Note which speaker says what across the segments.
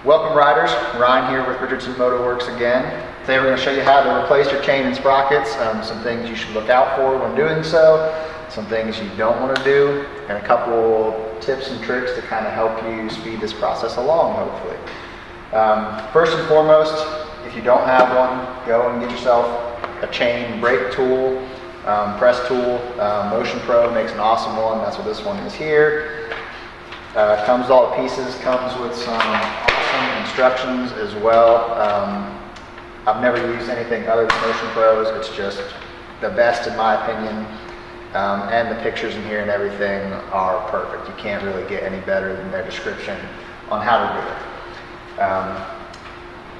Speaker 1: Welcome riders, Ryan here with Richardson Motoworks again. Today we're going to show you how to replace your chain and sprockets, some things you should look out for when doing so, some things you don't want to do, and a couple tips and tricks to kind of help you speed this process along, hopefully. First and foremost, if you don't have one, go and get yourself a chain brake tool, press tool. Motion Pro makes an awesome one. That's what this one is here. Comes with all the pieces, comes with some awesome instructions as well. I've never used anything other than Motion Pros. It's just the best in my opinion. And the pictures in here and everything are perfect. You can't really get any better than their description on how to do it.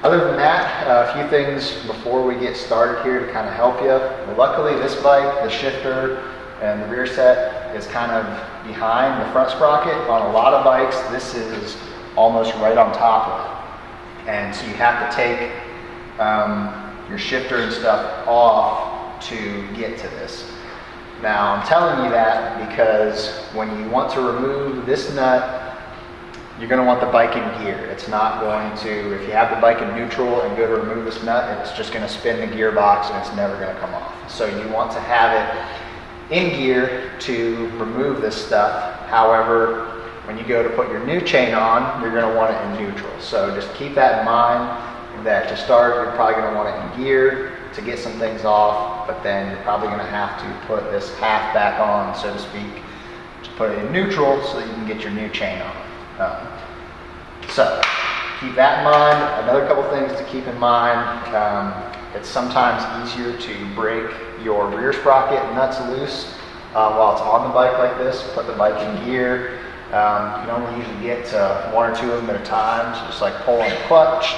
Speaker 1: Other than that, a few things before we get started here to kind of help you. Luckily this bike, the shifter and the rear set is kind of behind the front sprocket. On a lot of bikes, this is almost right on top of it. And so you have to take your shifter and stuff off to get to this. Now I'm telling you that because when you want to remove this nut, you're going to want the bike in gear. It's not going to, if you have the bike in neutral and go to remove this nut, it's just going to spin the gearbox and it's never going to come off. So you want to have it in gear to remove this stuff. However, when you go to put your new chain on, you're going to want it in neutral. So just keep that in mind that to start, you're probably going to want it in gear to get some things off, but then you're probably going to have to put this half back on, so to speak, to put it in neutral so that you can get your new chain on. So keep that in mind. Another couple things to keep in mind, it's sometimes easier to break your rear sprocket nuts loose while it's on the bike like this. Put the bike in gear. You can only usually get to one or two of them at a time, so just like pulling the clutch.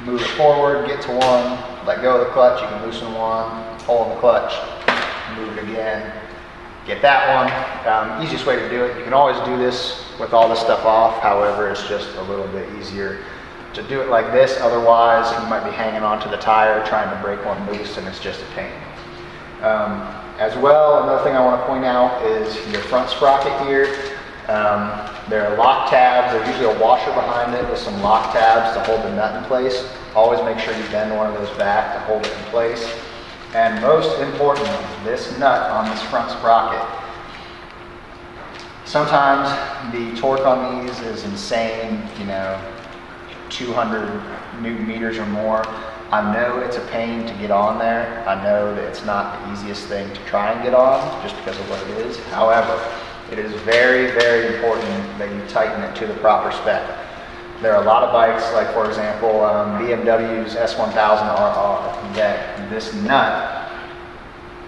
Speaker 1: Move it forward, get to one, let go of the clutch, you can loosen one, pull on the clutch, move it again, get that one. Easiest way to do it. You can always do this with all this stuff off, however it's just a little bit easier to do it like this. Otherwise you might be hanging onto the tire trying to break one loose and it's just a pain. As well, another thing I want to point out is your front sprocket here. There are lock tabs. There's usually a washer behind it with some lock tabs to hold the nut in place. Always make sure you bend one of those back to hold it in place. And most importantly, this nut on this front sprocket. Sometimes the torque on these is insane, 200 newton meters or more. I know it's a pain to get on there. I know that it's not the easiest thing to try and get on just because of what it is. However, it is very, very important that you tighten it to the proper spec. There are a lot of bikes, like for example, BMW's S1000RR, that this nut,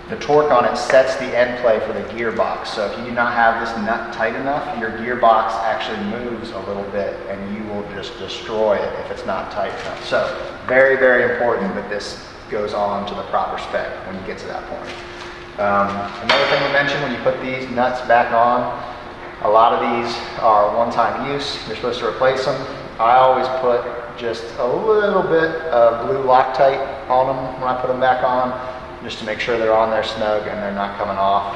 Speaker 1: the torque on it sets the end play for the gearbox. So if you do not have this nut tight enough, your gearbox actually moves a little bit and you will just destroy it if it's not tight enough. So very, very important that this goes on to the proper spec when you get to that point. Another thing to mention, when you put these nuts back on, a lot of these are one-time use. You're supposed to replace them. I always put just a little bit of blue Loctite on them when I put them back on, just to make sure they're on there snug and they're not coming off.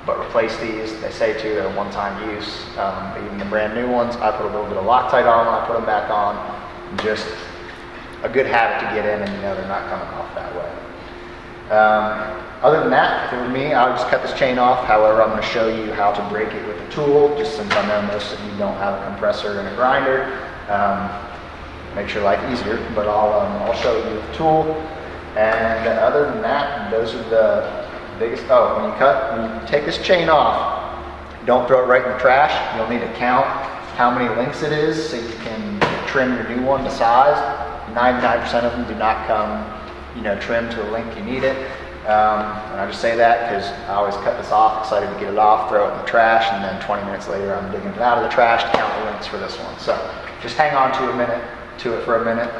Speaker 1: But replace these. They say too they're one-time use. Even the brand new ones, I put a little bit of Loctite on when I put them back on. Just a good habit to get in, and they're not coming off that way. Other than that, if it were me, I would just cut this chain off. However, I'm going to show you how to break it with a tool, just since I know most of you don't have a compressor and a grinder. Makes your life easier, but I'll show you the tool. And other than that, those are the biggest. Oh, when you take this chain off, don't throw it right in the trash. You'll need to count how many links it is so you can trim your new one to size. 99% of them do not come trimmed to the length you need it. And I just say that because I always cut this off, excited to get it off, throw it in the trash, and then 20 minutes later I'm digging it out of the trash to count the links for this one. So just hang on to it for a minute.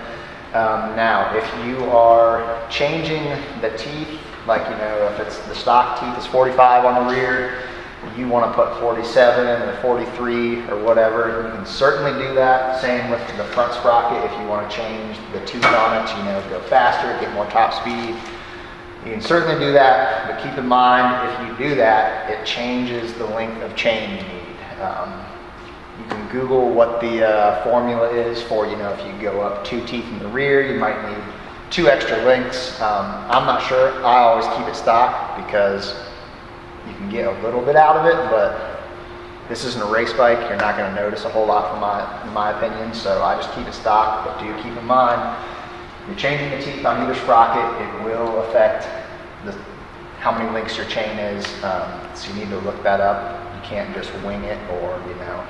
Speaker 1: Now, if you are changing the teeth, like if it's the stock teeth is 45 on the rear, you want to put 47 or 43 or whatever, you can certainly do that. Same with the front sprocket if you want to change the tooth on it, go faster, get more top speed. You can certainly do that, but keep in mind, if you do that, it changes the length of chain you need. You can Google what the formula is for, you know, if you go up 2 teeth in the rear, you might need 2 extra links. I'm not sure. I always keep it stock because you can get a little bit out of it, but this isn't a race bike. You're not going to notice a whole lot in my opinion, so I just keep it stock. But do keep in mind, you're changing the teeth on either sprocket, it will affect how many links your chain is, so you need to look that up. You can't just wing it, or, you know,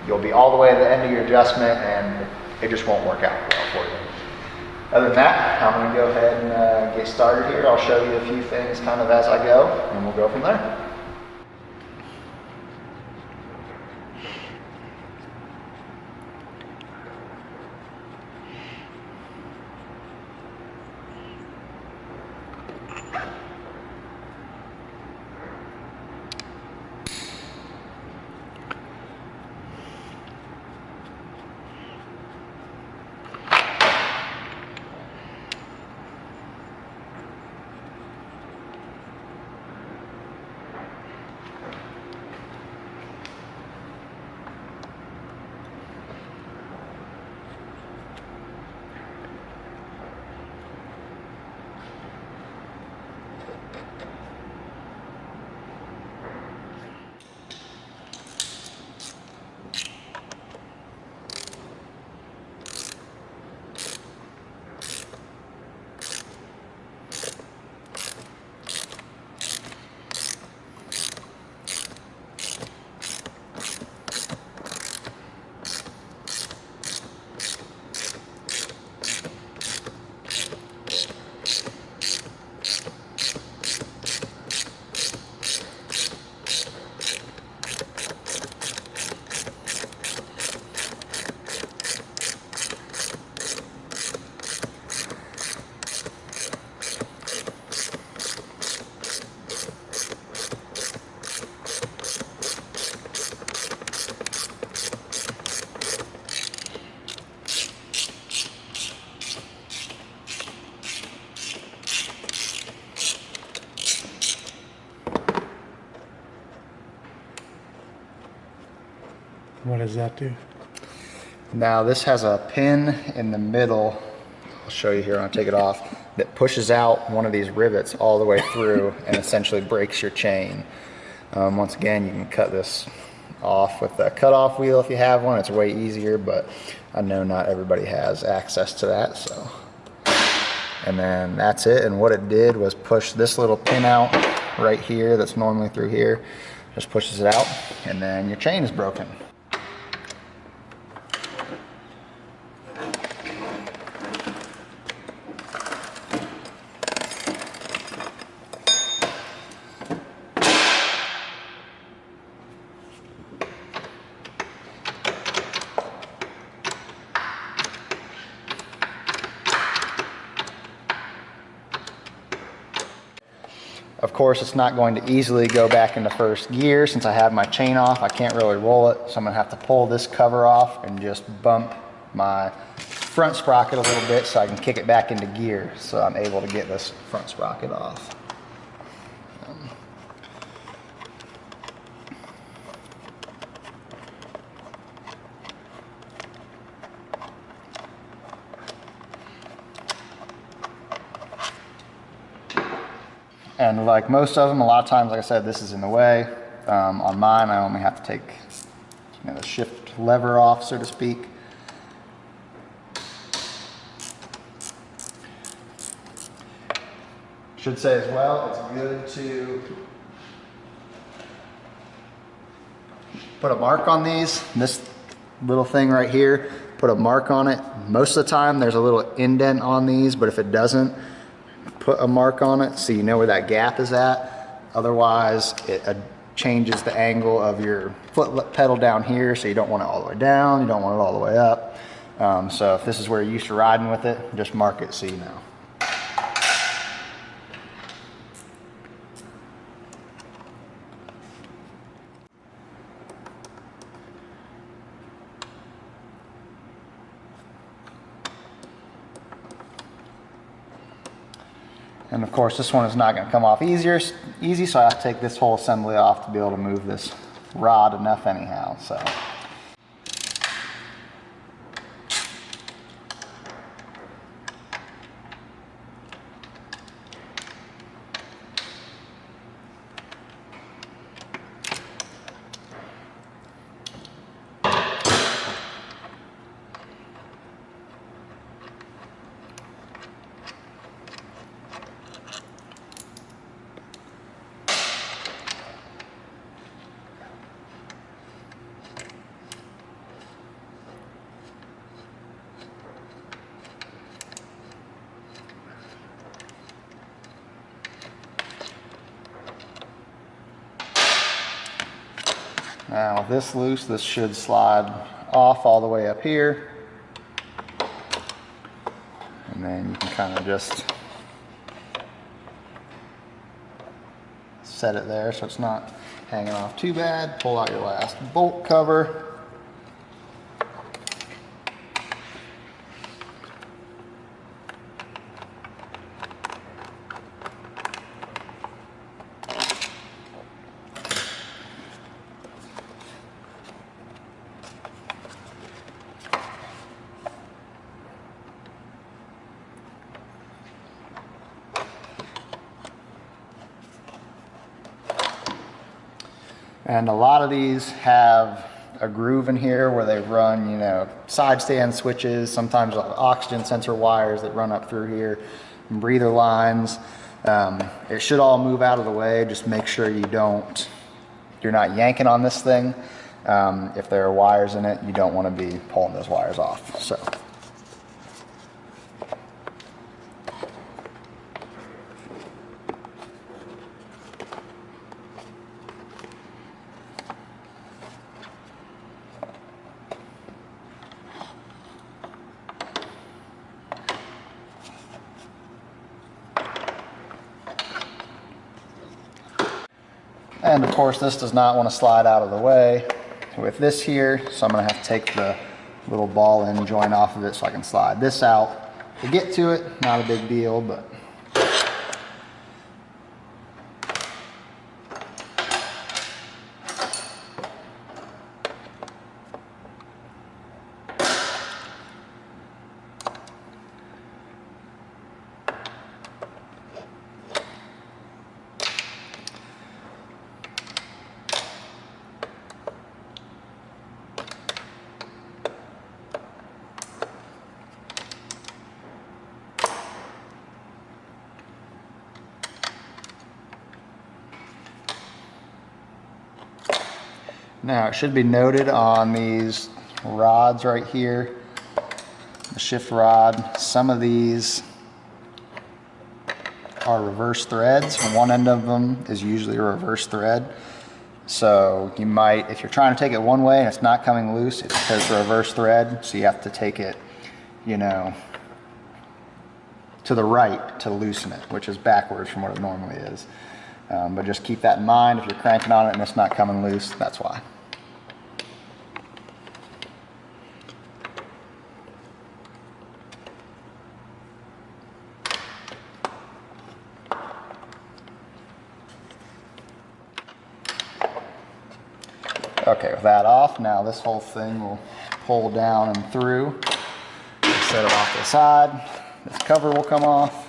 Speaker 1: you'll be all the way at the end of your adjustment and it just won't work out well for you. Other than that, I'm going to go ahead and get started here. I'll show you a few things kind of as I go, and we'll go from there.
Speaker 2: What does that do?
Speaker 1: Now this has a pin in the middle, I'll show you here when I take it off, that pushes out one of these rivets all the way through and essentially breaks your chain. Once again, you can cut this off with a cutoff wheel if you have one. It's way easier, but I know not everybody has access to that. So, and then that's it. And what it did was push this little pin out right here that's normally through here. Just pushes it out, and then your chain is broken. Of course, it's not going to easily go back into first gear since I have my chain off. I can't really roll it, so I'm gonna have to pull this cover off and just bump my front sprocket a little bit so I can kick it back into gear, so I'm able to get this front sprocket off. And like most of them, a lot of times, like I said, this is in the way. On mine, I only have to take, you know, the shift lever off, so to speak. Should say as well, it's good to put a mark on these. This little thing right here, put a mark on it. Most of the time, there's a little indent on these, but if it doesn't, put a mark on it so you know where that gap is at. Otherwise, it changes the angle of your foot pedal down here, so you don't want it all the way down, you don't want it all the way up. So if this is where you're used to riding with it, just mark it so you know. And of course this one is not going to come off easy, so I have to take this whole assembly off to be able to move this rod enough anyhow. So. Now with this loose, this should slide off all the way up here. And then you can kind of just set it there so it's not hanging off too bad. Pull out your last bolt cover. And a lot of these have a groove in here where they run, you know, side stand switches, sometimes oxygen sensor wires that run up through here, and breather lines. It should all move out of the way. Just make sure you're not yanking on this thing. If there are wires in it, you don't want to be pulling those wires off. So. And of course this does not want to slide out of the way with this here, so I'm going to have to take the little ball end joint off of it so I can slide this out. To get to it, not a big deal, but now it should be noted on these rods right here, the shift rod, some of these are reverse threads. One end of them is usually a reverse thread. So you might, if you're trying to take it one way and it's not coming loose, it's because it's a reverse thread. So you have to take it, you know, to the right to loosen it, which is backwards from what it normally is. But just keep that in mind. If you're cranking on it and it's not coming loose, that's why. Okay, with that off, now this whole thing will pull down and through. Set it off to the side. This cover will come off.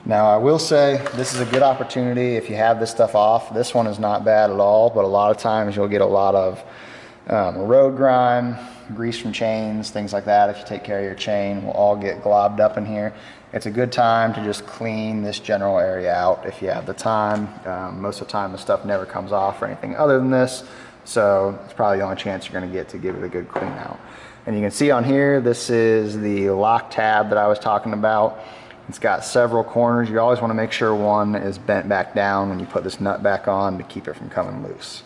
Speaker 1: Now I will say this is a good opportunity if you have this stuff off. This one is not bad at all, but a lot of times you'll get a lot of road grime, grease from chains, things like that. If you take care of your chain, will all get globbed up in here. It's a good time to just clean this general area out if you have the time. Most of the time the stuff never comes off or anything other than this, so it's probably the only chance you're going to get to give it a good clean out. And you can see on here, this is the lock tab that I was talking about. It's got several corners. You always want to make sure one is bent back down when you put this nut back on to keep it from coming loose.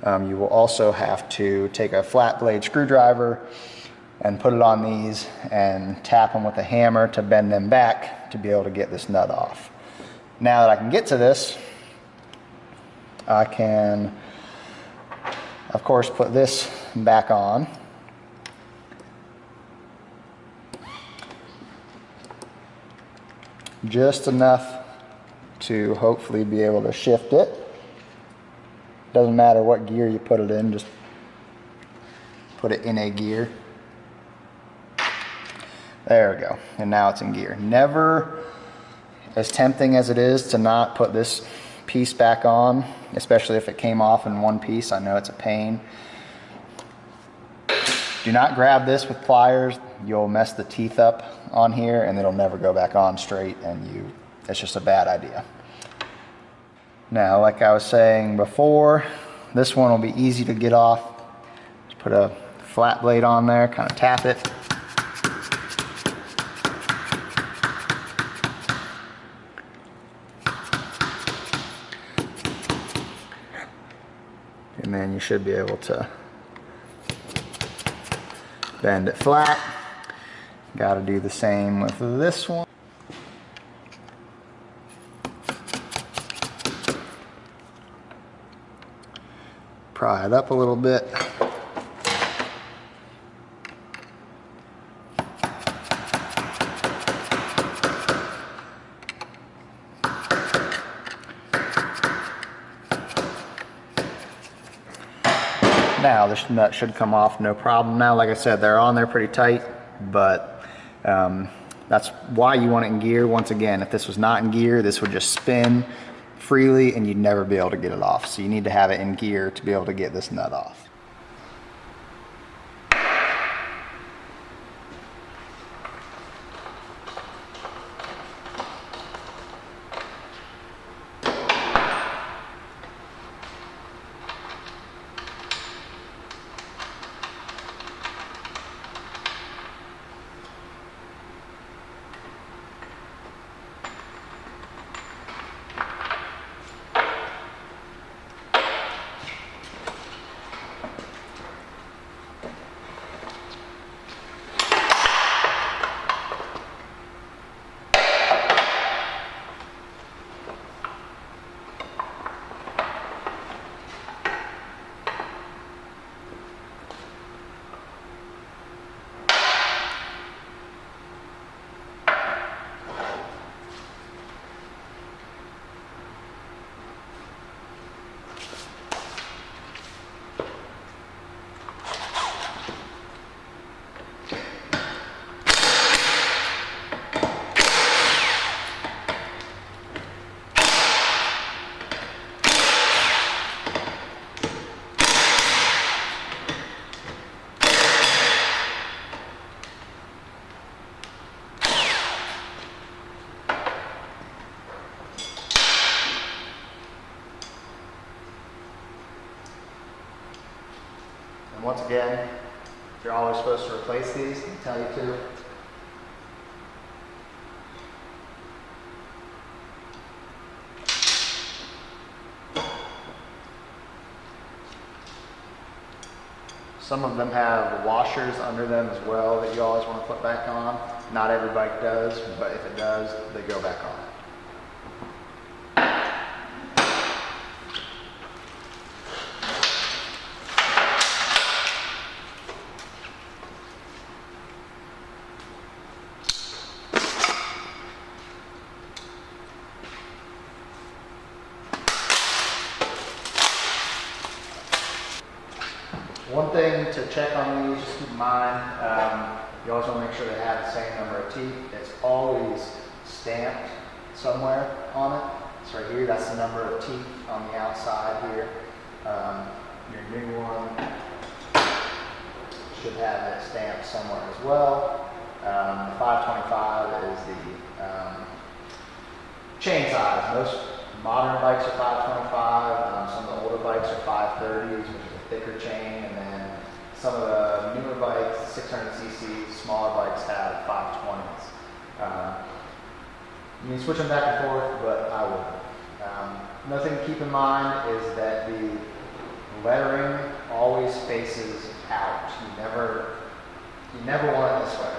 Speaker 1: You will also have to take a flat blade screwdriver and put it on these and tap them with a hammer to bend them back to be able to get this nut off. Now that I can get to this, I can, of course, put this back on. just enough to hopefully be able to shift it. Doesn't matter what gear you put it in, just put it in a gear. There we go, and now it's in gear. Never, as tempting as it is to not put this piece back on, especially if it came off in one piece, I know it's a pain. Do not grab this with pliers. You'll mess the teeth up on here and it'll never go back on straight, and it's just a bad idea. Now, like I was saying before, this one will be easy to get off. Just put a flat blade on there, kind of tap it. And then you should be able to bend it flat. Got to do the same with this one. Pry it up a little bit. Now this nut should come off no problem. Now, like I said, they're on there pretty tight, but that's why you want it in gear. Once again, if this was not in gear, this would just spin freely and you'd never be able to get it off. So you need to have it in gear to be able to get this nut off. Once again, you're always supposed to replace these, they tell you to. Some of them have washers under them as well that you always want to put back on. Not every bike does, but if it does, they go back on. One thing to check on these, just keep in mind, you always want to make sure they have the same number of teeth. It's always stamped somewhere on it. It's right here, that's the number of teeth on the outside here. Your new one should have it stamped somewhere as well. The 525 is the chain size. Most modern bikes are 525, some of the older bikes are 530s, which is a thicker chain, and then some of the newer bikes, 600cc, smaller bikes have 520s. You can switch them back and forth, but I wouldn't. Another thing to keep in mind is that the lettering always faces out. You never want it this way.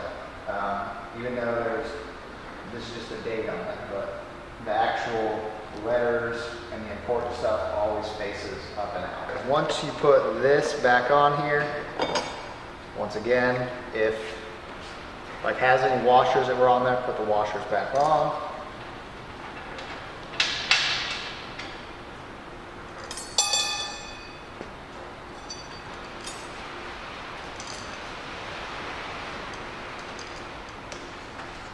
Speaker 1: Even though this is just a date on it, but the actual letters and the important stuff always faces up and out. Once you put this back on here, once again, if like has any washers that were on there, put the washers back on.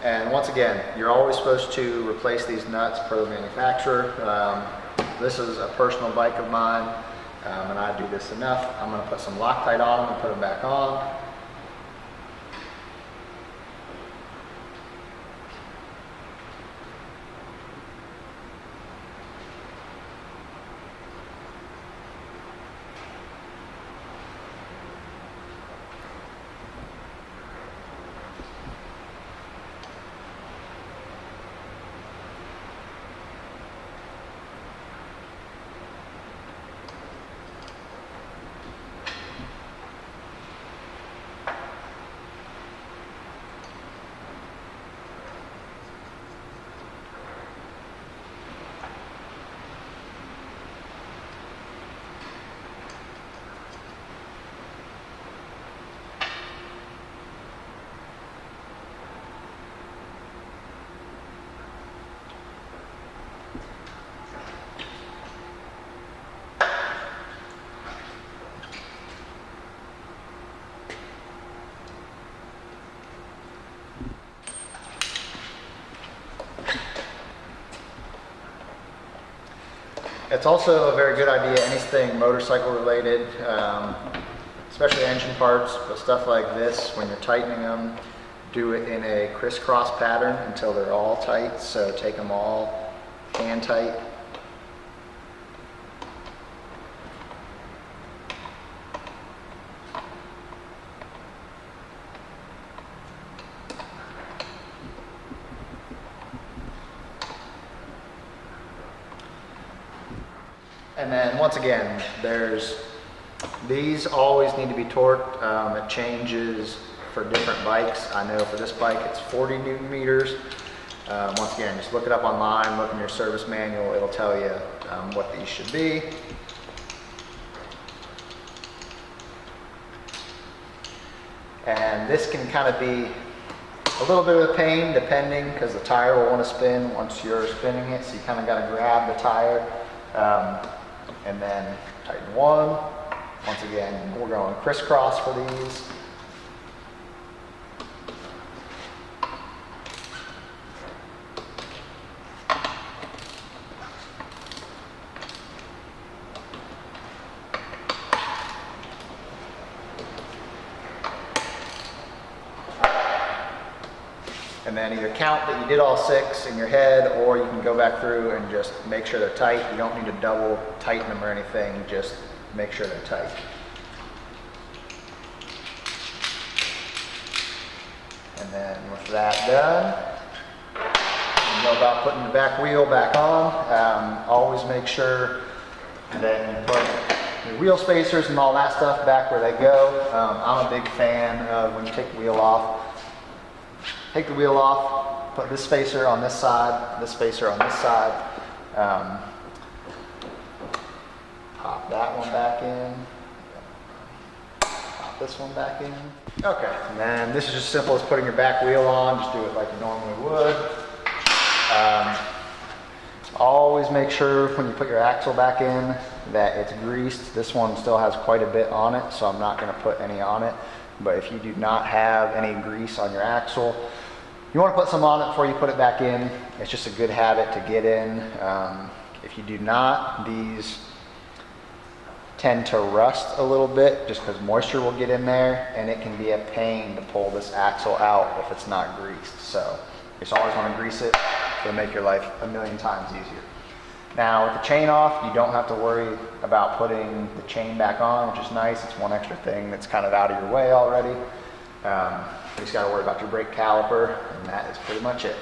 Speaker 1: And once again, you're always supposed to replace these nuts per the manufacturer. This is a personal bike of mine, and I do this enough. I'm going to put some Loctite on them and put them back on. It's also a very good idea, anything motorcycle related, especially engine parts, but stuff like this, when you're tightening them, do it in a crisscross pattern until they're all tight. So take them all hand tight. And then once again, these always need to be torqued. It changes for different bikes. I know for this bike it's 40 Newton meters. Once again, just look it up online, look in your service manual, it'll tell you what these should be. And this can kind of be a little bit of a pain depending, because the tire will want to spin once you're spinning it, so you kind of got to grab the tire. And then tighten one. Once again, we're going crisscross for these. And then either count that you did all 6 in your head, or you can go back through and just make sure they're tight. You don't need to double tighten them or anything, just make sure they're tight. And then with that done, you go about putting the back wheel back on. Always make sure that you put your wheel spacers and all that stuff back where they go. I'm a big fan of when you take the wheel off, take the wheel off, put this spacer on this side, this spacer on this side. Pop that one back in. Pop this one back in. Okay, and then this is just simple as putting your back wheel on. Just do it like you normally would. Always make sure when you put your axle back in that it's greased. This one still has quite a bit on it, so I'm not going to put any on it. But if you do not have any grease on your axle, you want to put some on it before you put it back in. It's just a good habit to get in. If you do not, these tend to rust a little bit just because moisture will get in there, and it can be a pain to pull this axle out if it's not greased. So you just always want to grease it. It'll make your life a million times easier. Now with the chain off, you don't have to worry about putting the chain back on, which is nice. It's one extra thing that's kind of out of your way already. You just got to worry about your brake caliper, and that is pretty much it.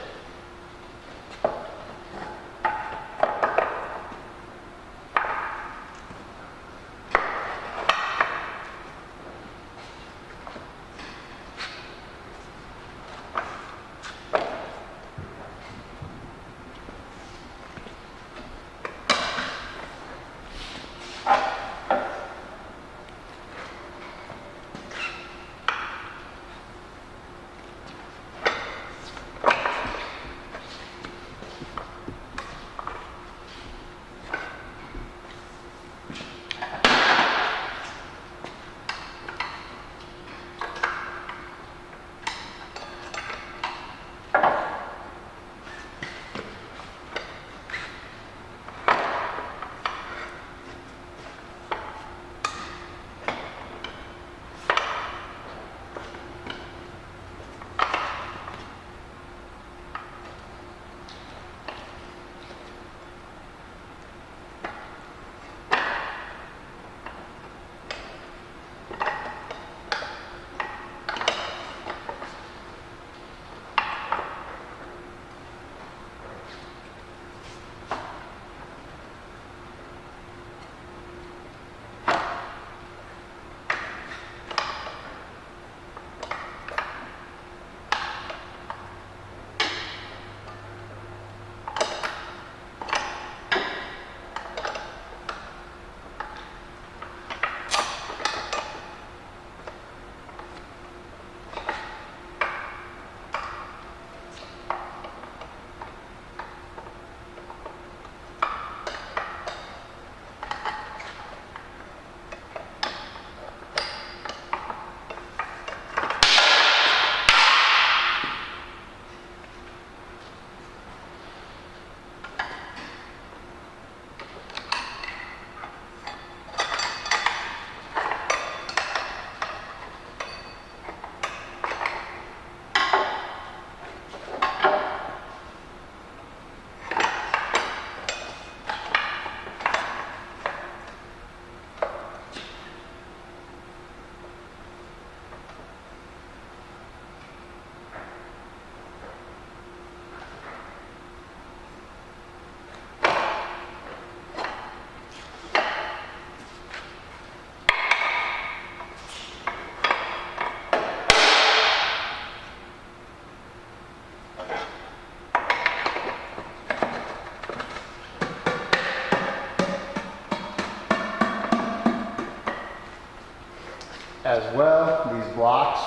Speaker 1: locks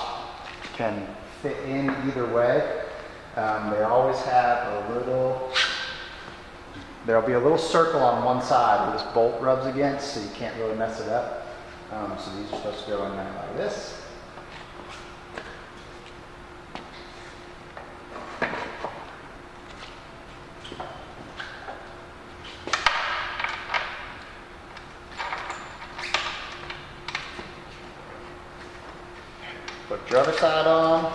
Speaker 1: can fit in either way. They always have a little, there'll be a little circle on one side where this bolt rubs against, so you can't really mess it up. So these are supposed to go in there like this. Put your other side on,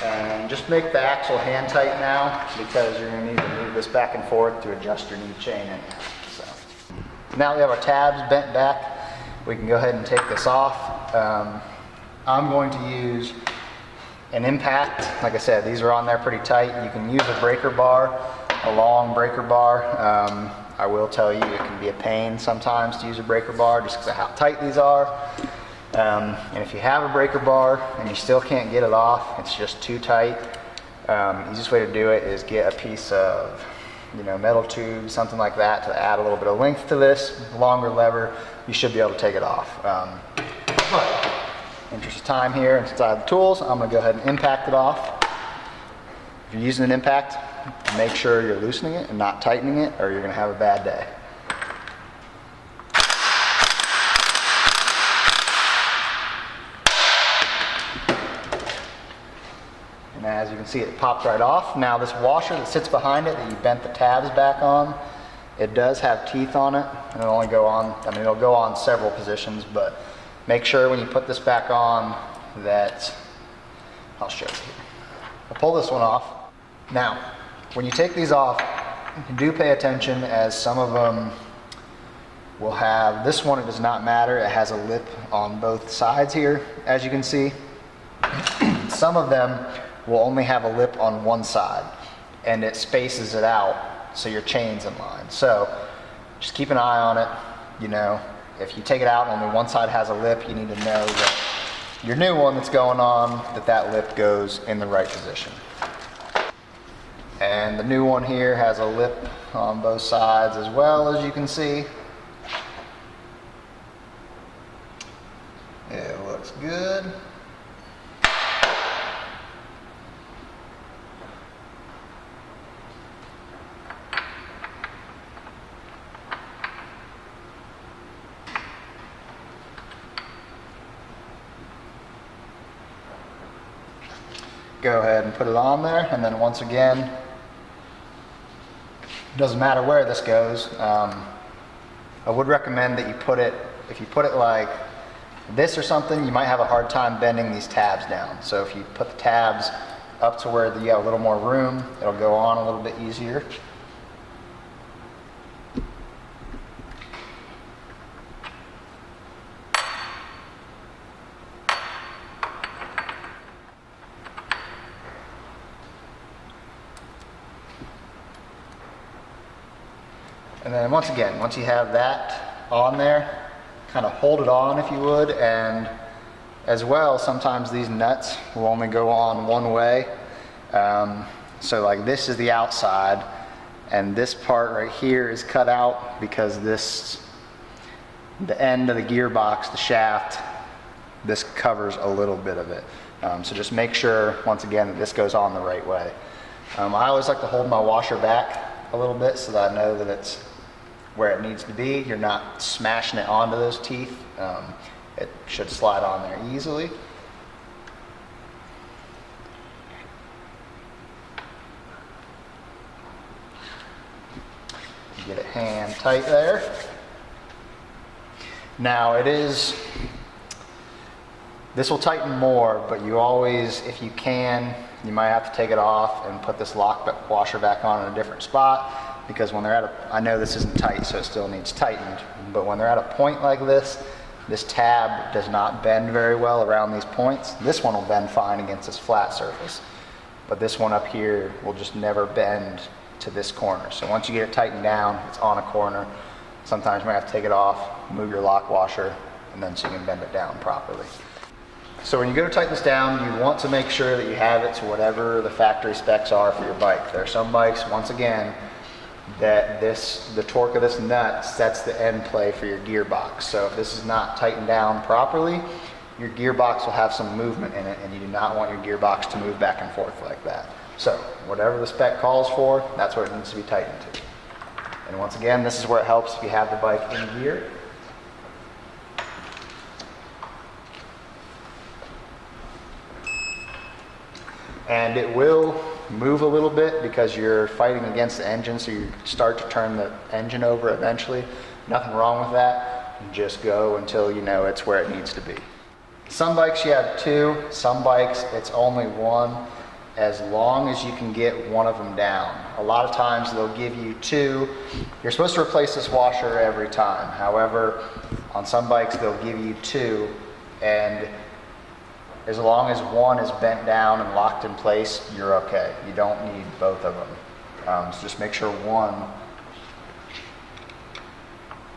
Speaker 1: and just make the axle hand tight now, because you're going to need to move this back and forth to adjust your new chain in. So now we have our tabs bent back, we can go ahead and take this off. I'm going to use an impact. Like I said, these are on there pretty tight. You can use a breaker bar, a long breaker bar. I will tell you, it can be a pain sometimes to use a breaker bar just because of how tight these are. And if you have a breaker bar and you still can't get it off, it's just too tight, easiest way to do it is get a piece of, metal tube, something like that, to add a little bit of length to this. Longer lever, you should be able to take it off. But in the interest of time here, and since I have the tools, I'm going to go ahead and impact it off. If you're using an impact, make sure you're loosening it and not tightening it, or you're going to have a bad day. And as you can see, it popped right off. Now this washer that sits behind it that you bent the tabs back on, it does have teeth on it, and it'll only go on, it'll go on several positions, but make sure when you put this back on that, I'll show you here. I'll pull this one off. Now, when you take these off, do pay attention, as some of them will have, this one it does not matter, it has a lip on both sides here, as you can see. Some of them will only have a lip on one side, and it spaces it out so your chain's in line. So just keep an eye on it. If you take it out and only one side has a lip, you need to know that your new one that's going on, that lip goes in the right position. And the new one here has a lip on both sides as well, as you can see. It looks good. Go ahead and put it on there, and then once again, it doesn't matter where this goes. I would recommend that you put it, if you put it like this or something, you might have a hard time bending these tabs down. So if you put the tabs up to where you have a little more room, it'll go on a little bit easier. And then once again, once you have that on there, kind of hold it on if you would, and as well, sometimes these nuts will only go on one way. So like this is the outside, and this part right here is cut out because the end of the gearbox, the shaft, this covers a little bit of it. So just make sure, once again, that this goes on the right way. I always like to hold my washer back a little bit so that I know that it's where it needs to be. You're not smashing it onto those teeth. It should slide on there easily. Get it hand tight there. Now this will tighten more, but you always, if you can, you might have to take it off and put this washer back on in a different spot, because when they're at I know this isn't tight, so it still needs tightened, but when they're at a point like this tab does not bend very well around these points. This one will bend fine against this flat surface, but this one up here will just never bend to this corner. So once you get it tightened down, it's on a corner. Sometimes you might have to take it off, move your lock washer, and then so you can bend it down properly. So when you go to tighten this down, you want to make sure that you have it to whatever the factory specs are for your bike. There are some bikes, once again, that the torque of this nut sets the end play for your gearbox. So if this is not tightened down properly, your gearbox will have some movement in it, and you do not want your gearbox to move back and forth like that. So whatever the spec calls for, that's where it needs to be tightened to. And once again, this is where it helps if you have the bike in gear. And it will move a little bit because you're fighting against the engine, so you start to turn the engine over eventually. Nothing wrong with that. Just go until you know it's where it needs to be. Some bikes you have 2, some bikes it's only 1, as long as you can get one of them down. A lot of times they'll give you 2. You're supposed to replace this washer every time. However, on some bikes they'll give you 2, and as long as one is bent down and locked in place, you're okay. You don't need both of them. So just make sure one.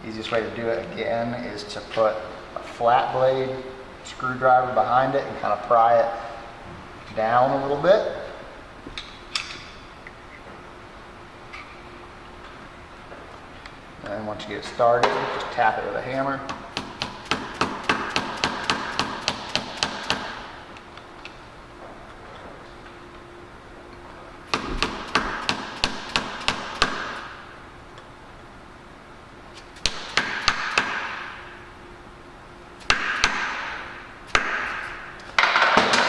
Speaker 1: Easiest way to do it again is to put a flat blade screwdriver behind it and kind of pry it down a little bit. And once you get it started, just tap it with a hammer.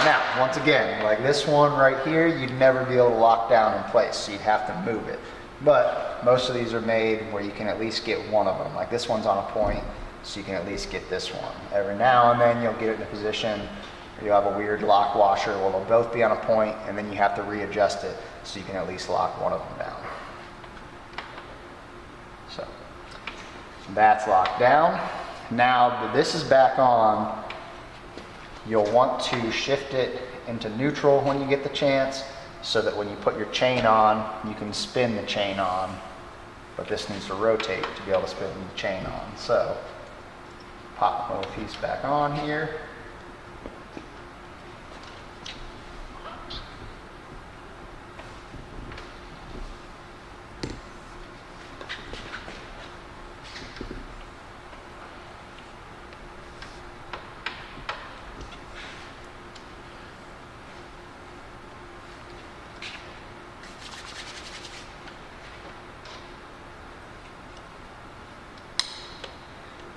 Speaker 1: Now, once again, like this one right here, you'd never be able to lock down in place, so you'd have to move it. But most of these are made where you can at least get one of them. Like this one's on a point, so you can at least get this one. Every now and then you'll get it in a position where you'll have a weird lock washer where they'll both be on a point, and then you have to readjust it so you can at least lock one of them down. So that's locked down. Now that this is back on, you'll want to shift it into neutral when you get the chance, so that when you put your chain on, you can spin the chain on. But this needs to rotate to be able to spin the chain on. So pop the little piece back on here.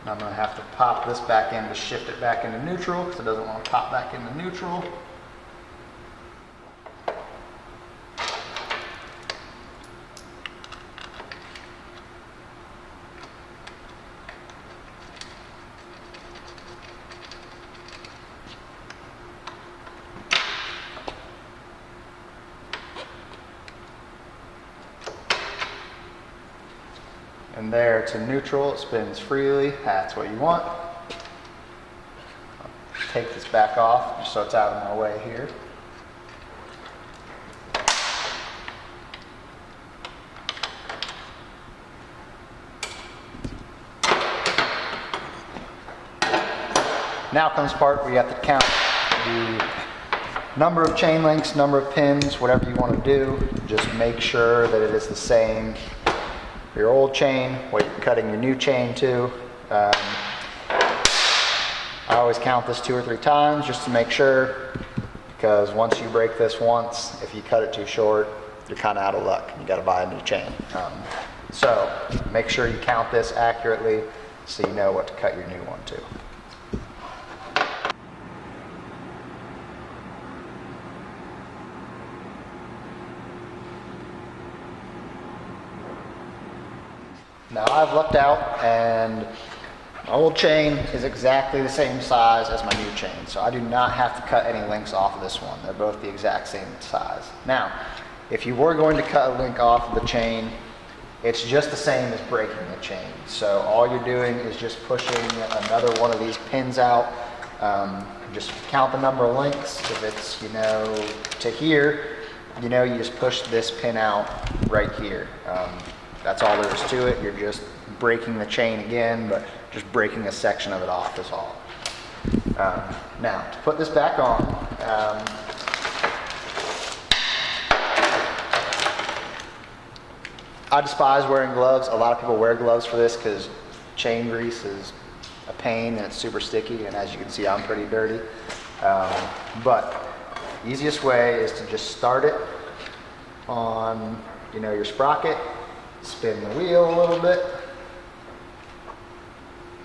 Speaker 1: I'm going to have to pop this back in to shift it back into neutral because it doesn't want to pop back into neutral. And there to neutral, it spins freely. That's what you want. I'll take this back off just so it's out of my way here. Now comes the part where you have to count the number of chain links, number of pins, whatever you want to do. Just make sure that it is the same for your old chain, what you're cutting your new chain to. I always count this 2 or 3 times just to make sure, because once you break this once, if you cut it too short, you're kind of out of luck. You got to buy a new chain. So make sure you count this accurately so you know what to cut your new one to. Now I've looked out and my old chain is exactly the same size as my new chain, so I do not have to cut any links off of this one. They're both the exact same size. Now, if you were going to cut a link off of the chain, it's just the same as breaking the chain. So all you're doing is just pushing another one of these pins out. Just count the number of links. If it's, to here, you just push this pin out right here. That's all there is to it. You're just breaking the chain again, but just breaking a section of it off is all. Now, to put this back on, I despise wearing gloves. A lot of people wear gloves for this because chain grease is a pain and it's super sticky, and as you can see, I'm pretty dirty. But easiest way is to just start it on, you know, your sprocket, spin the wheel a little bit,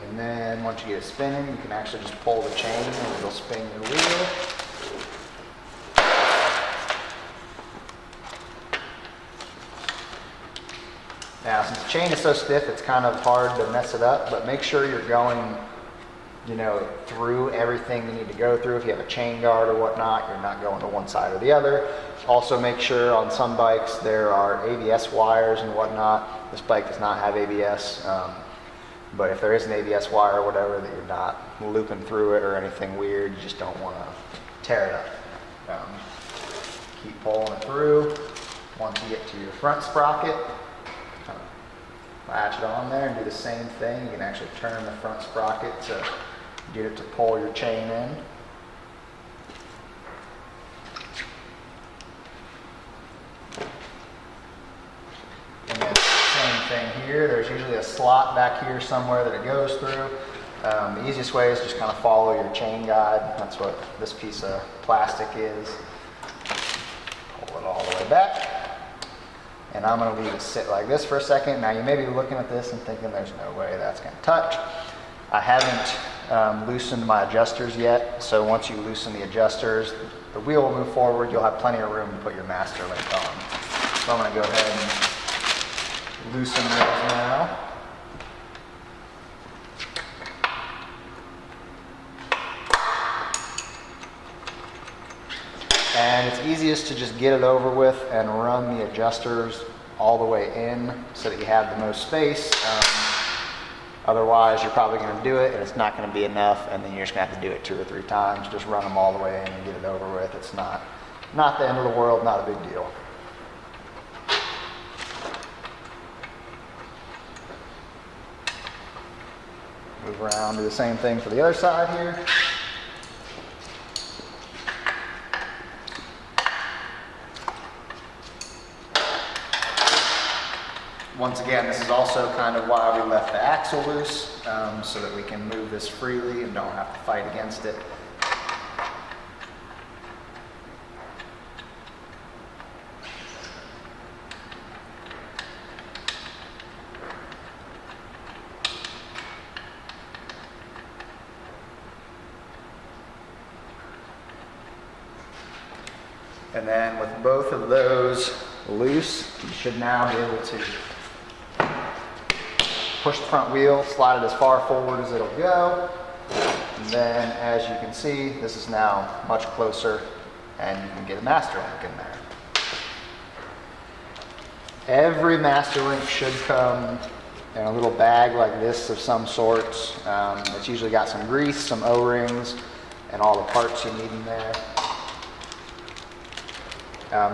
Speaker 1: and then once you get it spinning, you can actually just pull the chain and it'll spin your wheel. Now, since the chain is so stiff, it's kind of hard to mess it up, but make sure you're going, you know, through everything you need to go through. If you have a chain guard or whatnot, you're not going to one side or the other. Also make sure on some bikes there are ABS wires and whatnot. This bike does not have ABS, but if there is an ABS wire or whatever, that you're not looping through it or anything weird, you just don't want to tear it up. Keep pulling it through. Once you get to your front sprocket, kind of latch it on there and do the same thing. You can actually turn the front sprocket to get it to pull your chain in. And then same thing here. There's usually a slot back here somewhere that it goes through. The easiest way is just kind of follow your chain guide. That's what this piece of plastic is. Pull it all the way back. And I'm going to leave it sit like this for a second. Now you may be looking at this and thinking there's no way that's going to touch. I haven't loosened my adjusters yet, so once you loosen the adjusters, the wheel will move forward. You'll have plenty of room to put your master link on. So I'm going to go ahead and loosen those now. And it's easiest to just get it over with and run the adjusters all the way in so that you have the most space. Otherwise, you're probably going to do it and it's not going to be enough, and then you're just going to have to do it 2 or 3 times. Just run them all the way in and get it over with. It's not the end of the world, not a big deal. Move around, do the same thing for the other side here. Once again, this is also kind of why we left the axle loose, so that we can move this freely and don't have to fight against it. And then with both of those loose, you should now be able to push the front wheel, slide it as far forward as it'll go. And then, as you can see, this is now much closer and you can get a master link in there. Every master link should come in a little bag like this of some sorts. It's usually got some grease, some O-rings, and all the parts you need in there.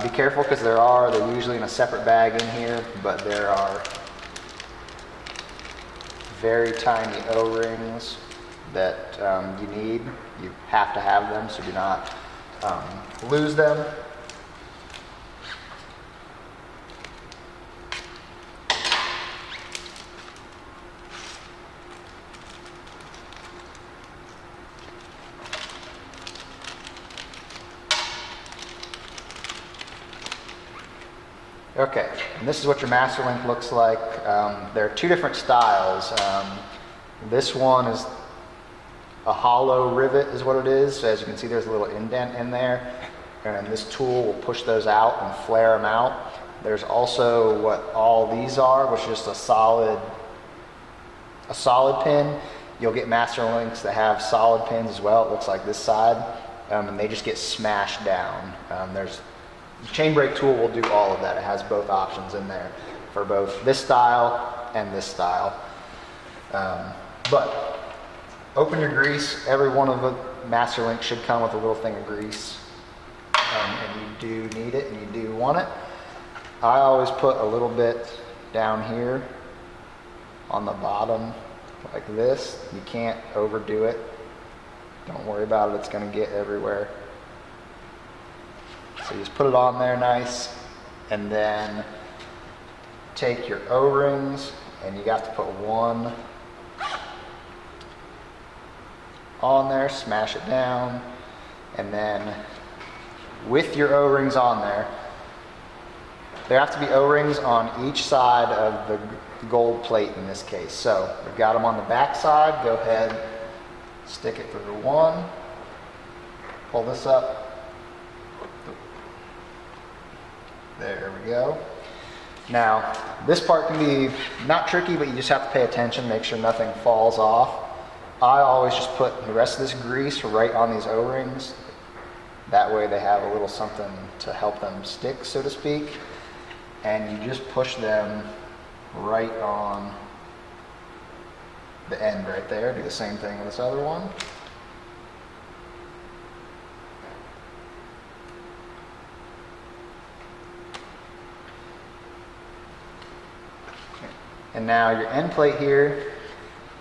Speaker 1: Be careful because they're usually in a separate bag in here, but there are very tiny O-rings that you need. You have to have them so do not lose them. Okay, and this is what your master link looks like. There are 2 different styles. This one is a hollow rivet is what it is. So as you can see, there's a little indent in there, and this tool will push those out and flare them out. There's also what all these are, which is just a solid pin. You'll get master links that have solid pins as well. It looks like this side, and they just get smashed down. The chain brake tool will do all of that. It has both options in there for both this style and this style. But open your grease. Every one of the master links should come with a little thing of grease. And you do need it and you do want it. I always put a little bit down here on the bottom like this. You can't overdo it. Don't worry about it. It's going to get everywhere. So you just put it on there nice, and then take your O-rings, and you got to put one on there, smash it down, and then with your O-rings on there, there have to be O-rings on each side of the gold plate in this case. So we've got them on the back side. Go ahead, stick it through one, pull this up. There we go. Now, this part can be not tricky, but you just have to pay attention, make sure nothing falls off. I always just put the rest of this grease right on these O-rings. That way they have a little something to help them stick, so to speak. And you just push them right on the end right there. Do the same thing with this other one. And now your end plate here,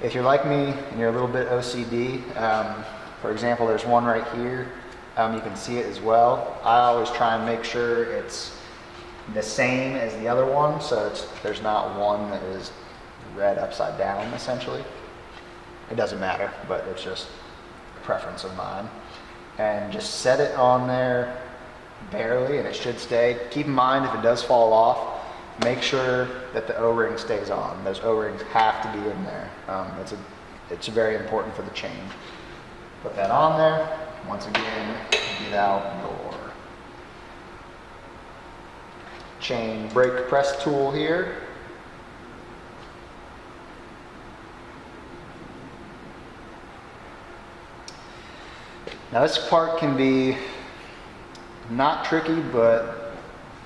Speaker 1: if you're like me and you're a little bit OCD, for example, there's one right here. You can see it as well. I always try and make sure it's the same as the other one, so there's not one that is red upside down, essentially. It doesn't matter, but it's just a preference of mine. And just set it on there barely, and it should stay. Keep in mind, if it does fall off, make sure that the O-ring stays on. Those O-rings have to be in there. It's very important for the chain. Put that on there. Once again, get out your chain brake press tool here. Now this part can be not tricky, but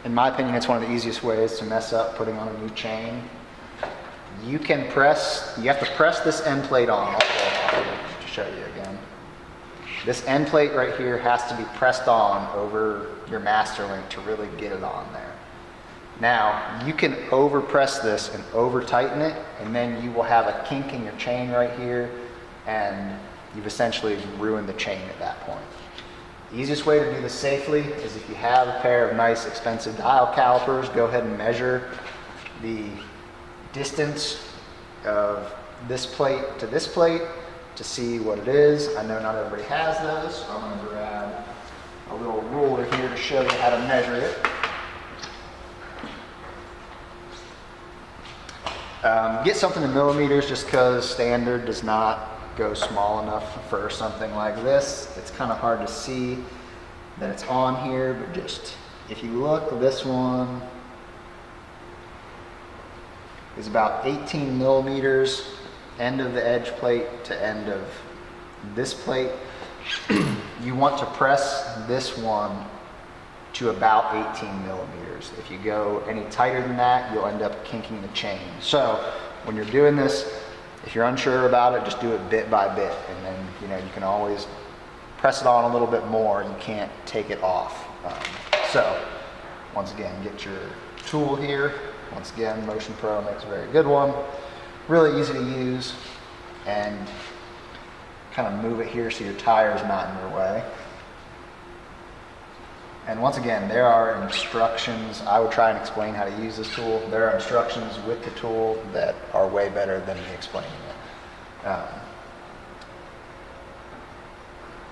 Speaker 1: in my opinion, it's one of the easiest ways to mess up putting on a new chain. You have to press this end plate on. To show you again. This end plate right here has to be pressed on over your master link to really get it on there. Now, you can over press this and over tighten it, and then you will have a kink in your chain right here, and you've essentially ruined the chain at that point. The easiest way to do this safely is if you have a pair of nice expensive dial calipers, go ahead and measure the distance of this plate to this plate to see what it is. I know not everybody has those, so I'm going to grab a little ruler here to show you how to measure it. Get something in millimeters just because standard does not go small enough for something like this. It's kind of hard to see that it's on here, but just if you look, this one is about 18 millimeters, end of the edge plate to end of this plate. You want to press this one to about 18 millimeters. If you go any tighter than that, you'll end up kinking the chain. So when you're doing this, if you're unsure about it, just do it bit by bit, and then you can always press it on a little bit more. You can't take it off. So once again, get your tool here. Once again, Motion Pro makes a very good one. Really easy to use, and kind of move it here so your tire is not in your way. And once again, there are instructions. I would try and explain how to use this tool. There are instructions with the tool that are way better than me explaining it.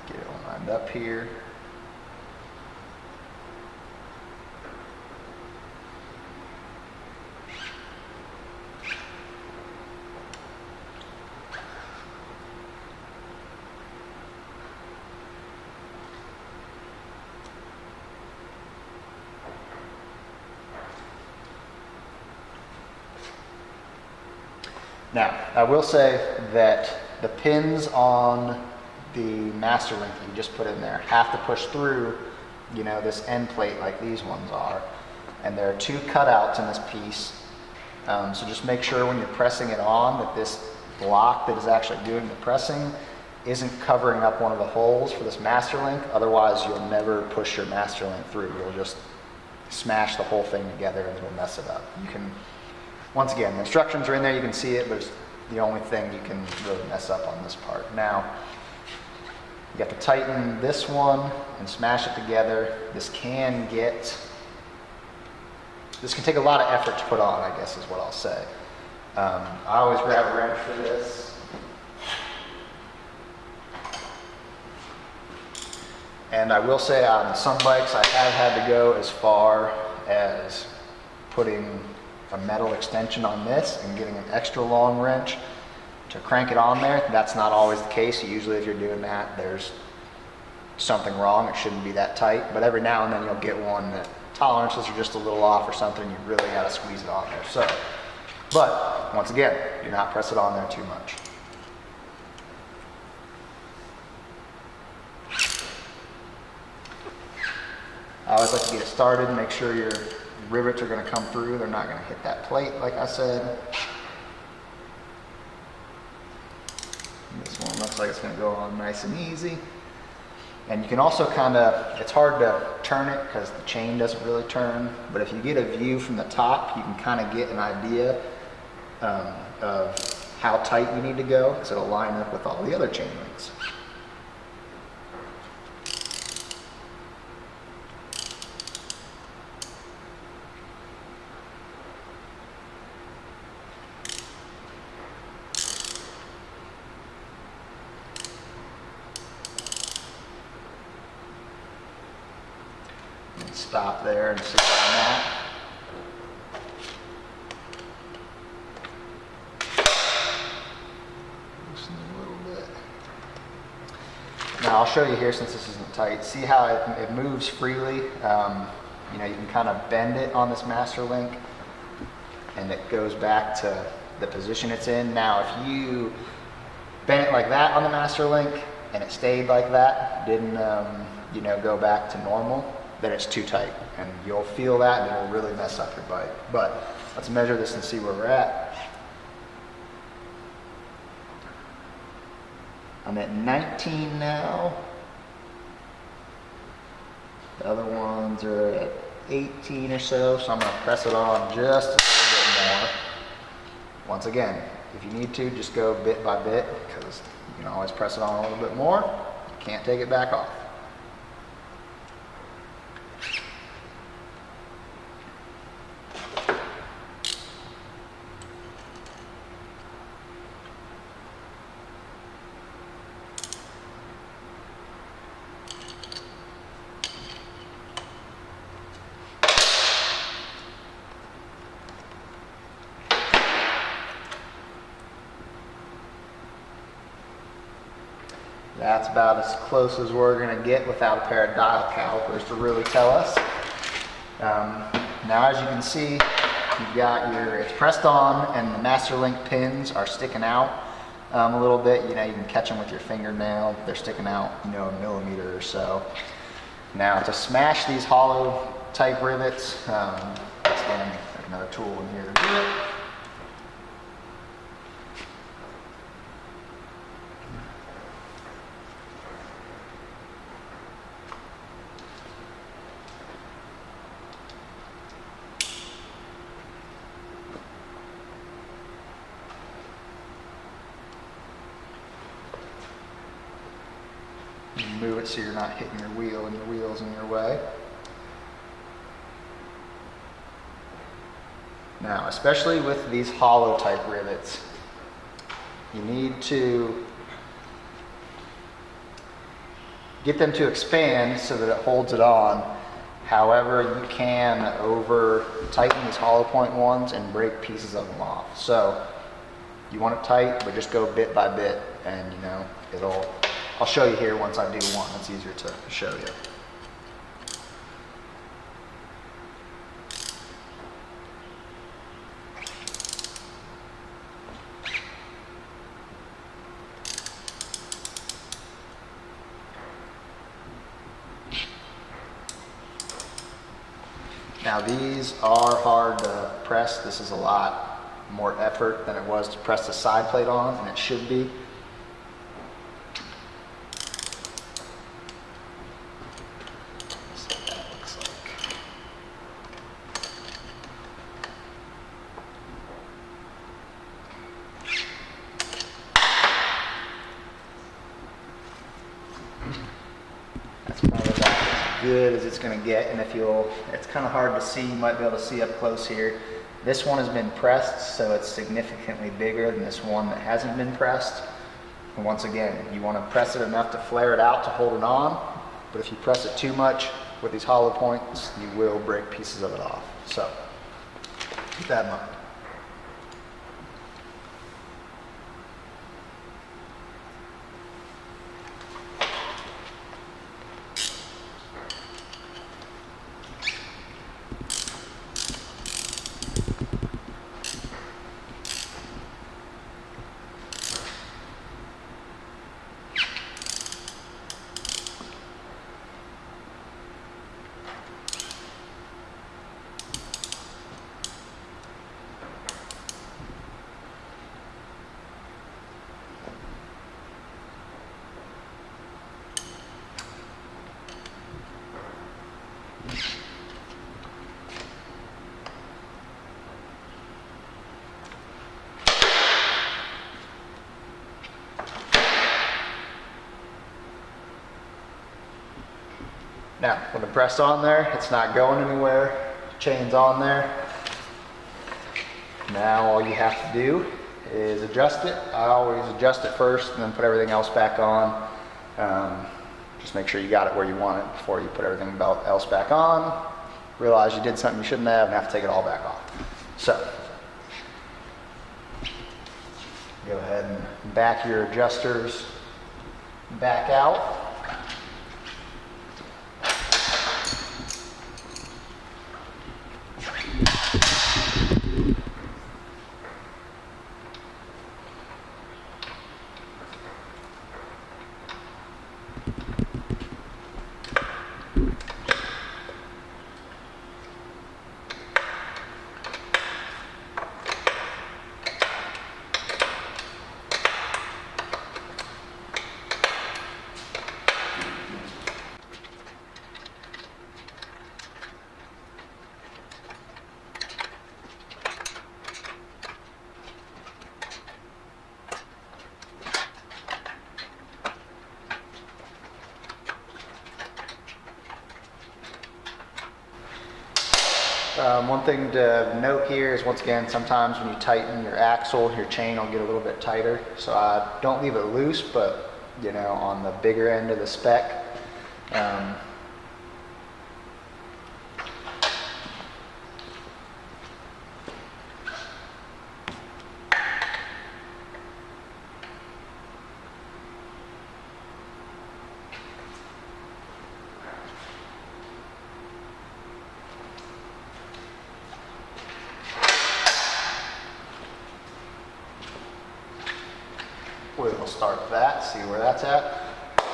Speaker 1: Get it lined up here. Now, I will say that the pins on the master link that you just put in there have to push through, this end plate like these ones are. And there are two cutouts in this piece. So just make sure when you're pressing it on that this block that is actually doing the pressing isn't covering up one of the holes for this master link. Otherwise, you'll never push your master link through. You'll just smash the whole thing together and it'll mess it up. Once again, the instructions are in there, you can see it, but it's the only thing you can really mess up on this part. Now, you have to tighten this one and smash it together. This can take a lot of effort to put on, I guess is what I'll say. I always grab a wrench for this. And I will say on some bikes I have had to go as far as putting a metal extension on this and getting an extra long wrench to crank it on there. That's not always the case. Usually if you're doing that, there's something wrong. It shouldn't be that tight, but every now and then you'll get one that tolerances are just a little off or something. You really got to squeeze it on there. So, but once again, do not press it on there too much. I always like to get it started, make sure your rivets are going to come through. They're not going to hit that plate, like I said. This one looks like it's going to go on nice and easy. And you can also kind of, it's hard to turn it because the chain doesn't really turn, but if you get a view from the top, you can kind of get an idea of how tight you need to go, because it'll line up with all the other chain links. Stop there and see where I'm at. Loosen a little bit. Now I'll show you here, since this isn't tight. See how it moves freely? You know, you can kind of bend it on this master link and it goes back to the position it's in. Now if you bend it like that on the master link and it stayed like that, didn't you know, go back to normal, then it's too tight, and you'll feel that and it'll really mess up your bike. But let's measure this and see where we're at. I'm at 19 now. The other ones are at 18 or so, so I'm gonna press it on just a little bit more. Once again, if you need to, just go bit by bit, because you can always press it on a little bit more. You can't take it back off. That's about as close as we're going to get without a pair of dial calipers to really tell us. Now as you can see, you've got it's pressed on and the master link pins are sticking out a little bit. You know, you can catch them with your fingernail. They're sticking out, you know, a millimeter or so. Now to smash these hollow type rivets, again, another tool in here to do it. Move it so you're not hitting your wheel and your wheel's in your way. Now, especially with these hollow type rivets, you need to get them to expand so that it holds it on. However, you can over tighten these hollow point ones and break pieces of them off. So you want it tight, but just go bit by bit, and you know, I'll show you here once I do one. It's easier to show you. Now these are hard to press. This is a lot more effort than it was to press the side plate on, and it should be. That's probably about as good as it's going to get, and it's kind of hard to see, you might be able to see up close here. This one has been pressed, so it's significantly bigger than this one that hasn't been pressed. And once again, you want to press it enough to flare it out to hold it on, But if you press it too much with these hollow points, you will break pieces of it off. So keep that in mind. Now, when the press on there, it's not going anywhere. Chain's on there. Now all you have to do is adjust it. I always adjust it first and then put everything else back on. Just make sure you got it where you want it before you put everything else back on. Realize you did something you shouldn't have and have to take it all back off. So, go ahead and back your adjusters back out. One thing to note here is, once again, sometimes when you tighten your axle, your chain will get a little bit tighter. So I don't leave it loose, but you know, on the bigger end of the spec. We'll start that, see where that's at.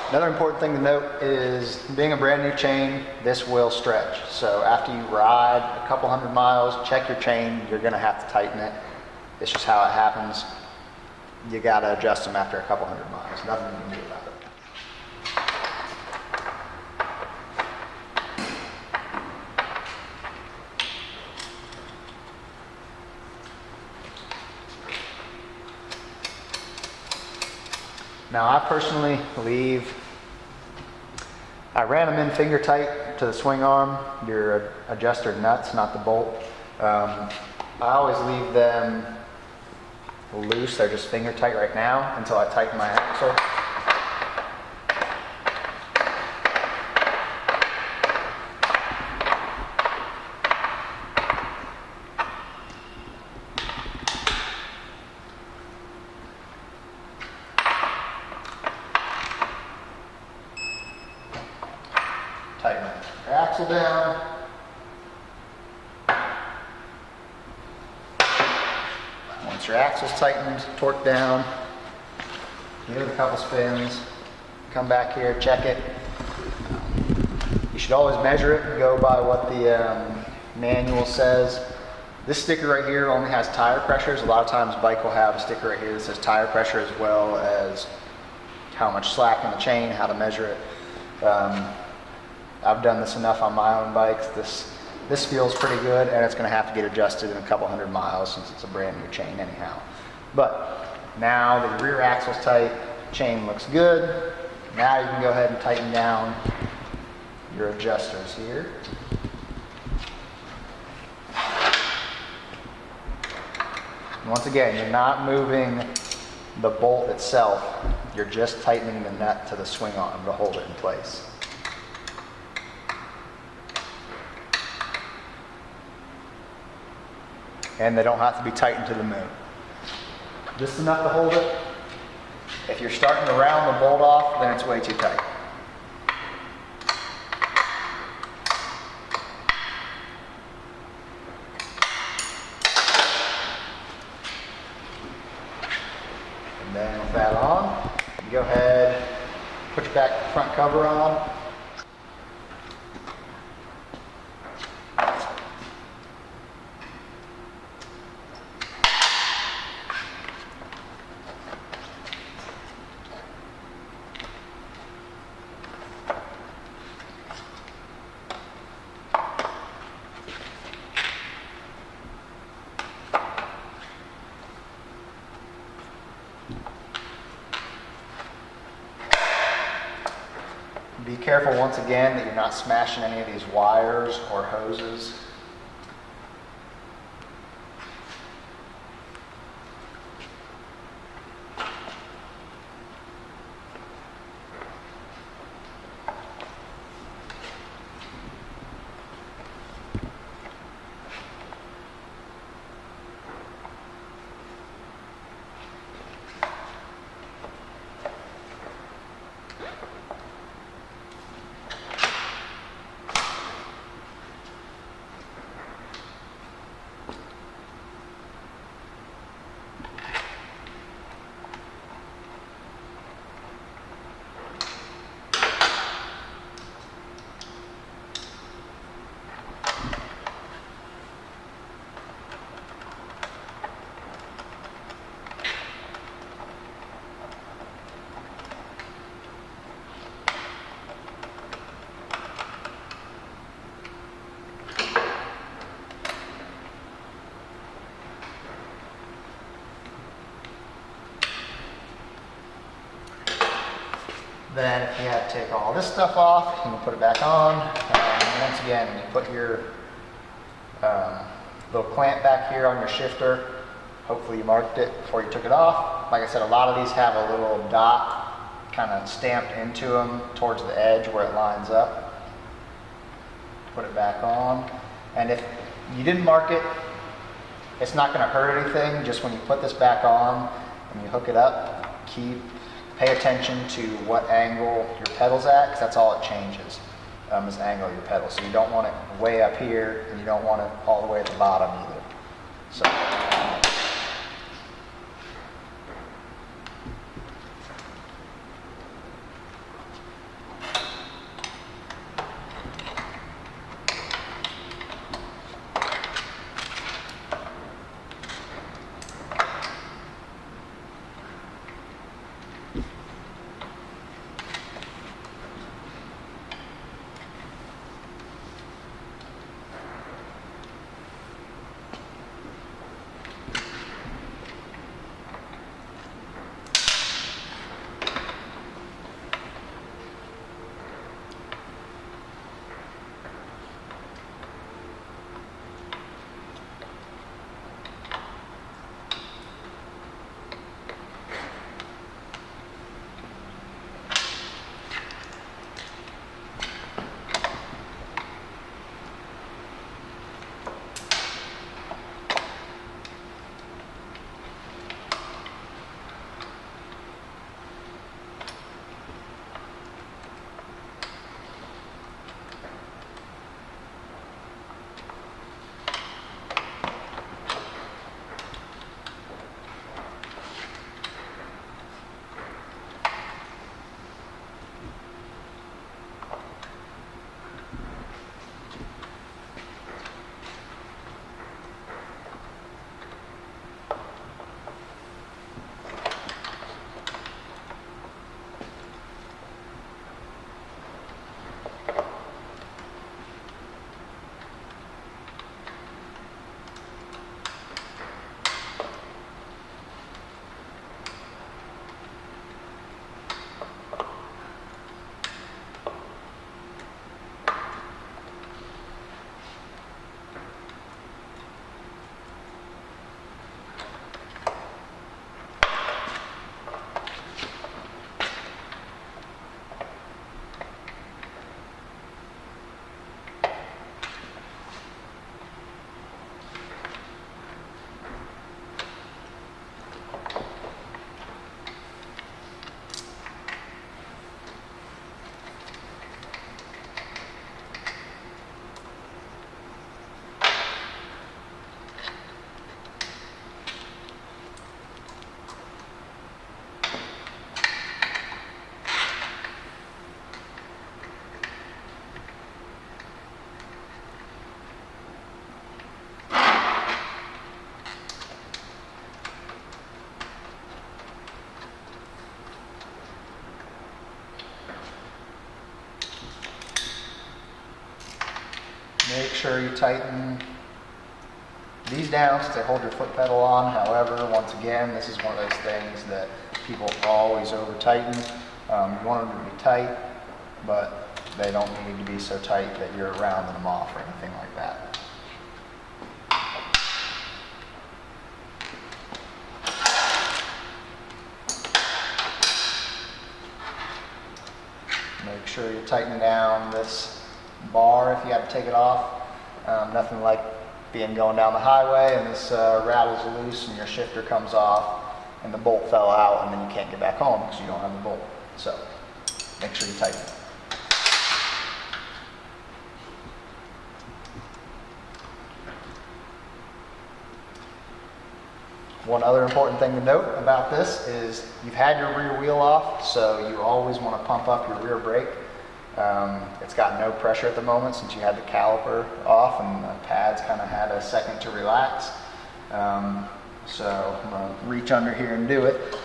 Speaker 1: Another important thing to note is, being a brand new chain, this will stretch. So after you ride a couple 100 miles, check your chain. You're gonna have to tighten it. It's just how it happens. You gotta adjust them after a couple 100 miles. Nothing you can do about it. Now I personally I ran them in finger tight to the swing arm, your adjuster nuts, not the bolt. I always leave them loose, they're just finger tight right now until I tighten my axle. Tighten your axle down. Once your axle's tightened, torque down, give it a couple spins, come back here, check it. You should always measure it and go by what the manual says. This sticker right here only has tire pressures. A lot of times bike will have a sticker right here that says tire pressure, as well as how much slack in the chain, how to measure it. I've done this enough on my own bikes. This feels pretty good, and it's going to have to get adjusted in a couple 100 miles since it's a brand new chain anyhow. But now that your rear axle's tight, chain looks good. Now you can go ahead and tighten down your adjusters here. And once again, you're not moving the bolt itself. You're just tightening the nut to the swing arm to hold it in place. and they don't have to be tightened to the moon. Just enough to hold it. If you're starting to round the bolt off, then it's way too tight. And then with that on, you go ahead, put your back front cover on. Be careful once again that you're not smashing any of these wires or hoses. Then if you have to take all this stuff off, you can put it back on. And once again, you put your little clamp back here on your shifter. Hopefully you marked it before you took it off. Like I said, a lot of these have a little dot kind of stamped into them towards the edge where it lines up. Put it back on. And if you didn't mark it, it's not going to hurt anything. Just when you put this back on and you hook it up, pay attention to what angle your pedal's at, because that's all it changes, is the angle of your pedal. So you don't want it way up here, and you don't want it all the way at the bottom either. So. sure you tighten these down so they hold your foot pedal on. However, once again, this is one of those things that people always over tighten. You want them to be tight, but they don't need to be so tight that you're rounding them off or anything like that. Make sure you're tightening down this bar if you have to take it off. Nothing like being going down the highway and this rattles loose and your shifter comes off and the bolt fell out and then you can't get back home because you don't have the bolt. So make sure you tighten it. One other important thing to note about this is you've had your rear wheel off, so you always want to pump up your rear brake. It's got no pressure at the moment since you had the caliper off and the pads kind of had a second to relax. So I'm going to reach under here and do it.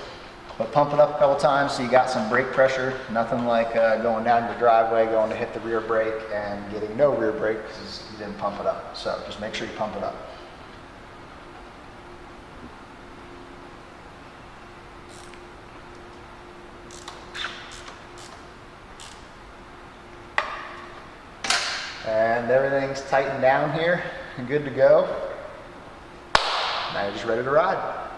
Speaker 1: But pump it up a couple times so you got some brake pressure. Nothing like going down your driveway, going to hit the rear brake and getting no rear brake because you didn't pump it up. So just make sure you pump it up. And everything's tightened down here and good to go. Now you're just ready to ride.